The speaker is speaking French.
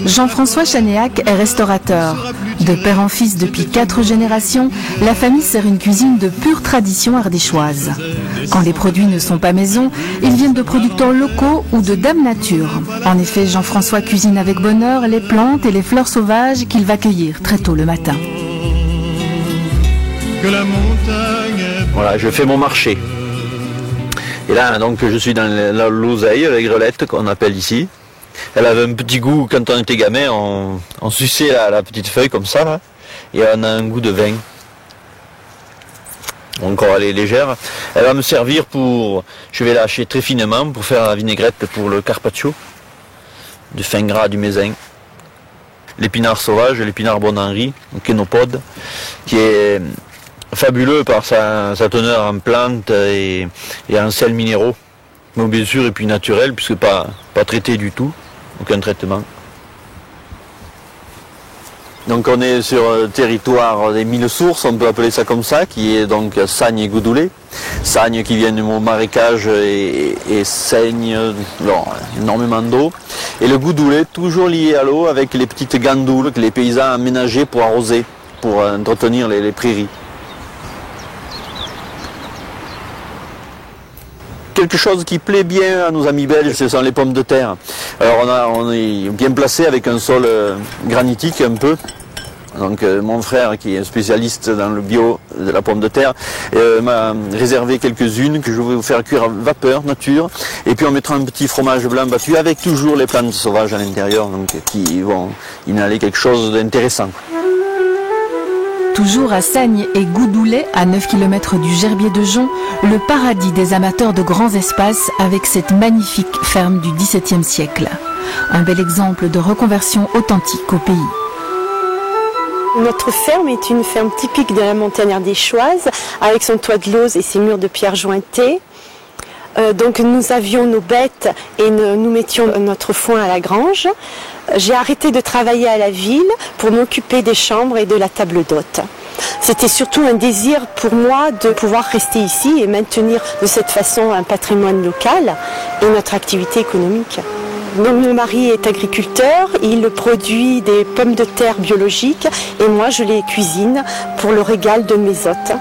Jean-François Chanéac est restaurateur. De père en fils depuis 4 générations, la famille sert une cuisine de pure tradition ardéchoise. Quand les produits ne sont pas maison, ils viennent de producteurs locaux ou de Dame Nature. En effet, Jean-François cuisine avec bonheur les plantes et les fleurs sauvages qu'il va cueillir très tôt le matin. Voilà, je fais mon marché. Et là, donc, je suis dans la l'oseille, la grelette qu'on appelle ici. Elle avait un petit goût, quand on était gamin, on suçait la petite feuille comme ça, là, et on a un goût de vin. Encore elle est légère. Elle va me servir pour, je vais la hacher très finement pour faire la vinaigrette pour le carpaccio, du fin gras du mézin. L'épinard sauvage, l'épinard bon Henri, le kénopode, qui est fabuleux par sa teneur en plantes et en sels minéraux. Mais bien sûr, et puis naturel, puisque pas traité du tout, aucun traitement. Donc on est sur le territoire des 1000 sources, on peut appeler ça comme ça, qui est donc Sagne et Goudoulé. Sagne qui vient du mot marécage et saigne énormément d'eau. Et le Goudoulé, toujours lié à l'eau, avec les petites gandoules que les paysans aménageaient pour arroser, pour entretenir les prairies. Quelque chose qui plaît bien à nos amis belges, ce sont les pommes de terre. Alors on est bien placé avec un sol granitique un peu. Donc mon frère, qui est spécialiste dans le bio de la pomme de terre, m'a réservé quelques-unes que je vais vous faire cuire à vapeur nature. Et puis on mettra un petit fromage blanc battu avec toujours les plantes sauvages à l'intérieur, donc qui vont inhaler quelque chose d'intéressant. Toujours à Sagne et Goudoulé, à 9 km du Gerbier de Jonc, le paradis des amateurs de grands espaces avec cette magnifique ferme du XVIIe siècle. Un bel exemple de reconversion authentique au pays. Notre ferme est une ferme typique de la montagne ardéchoise, avec son toit de lauze et ses murs de pierre jointée. Donc nous avions nos bêtes et nous mettions notre foin à la grange. J'ai arrêté de travailler à la ville pour m'occuper des chambres et de la table d'hôte. C'était surtout un désir pour moi de pouvoir rester ici et maintenir de cette façon un patrimoine local et notre activité économique. Donc, mon mari est agriculteur, il produit des pommes de terre biologiques et moi je les cuisine pour le régal de mes hôtes.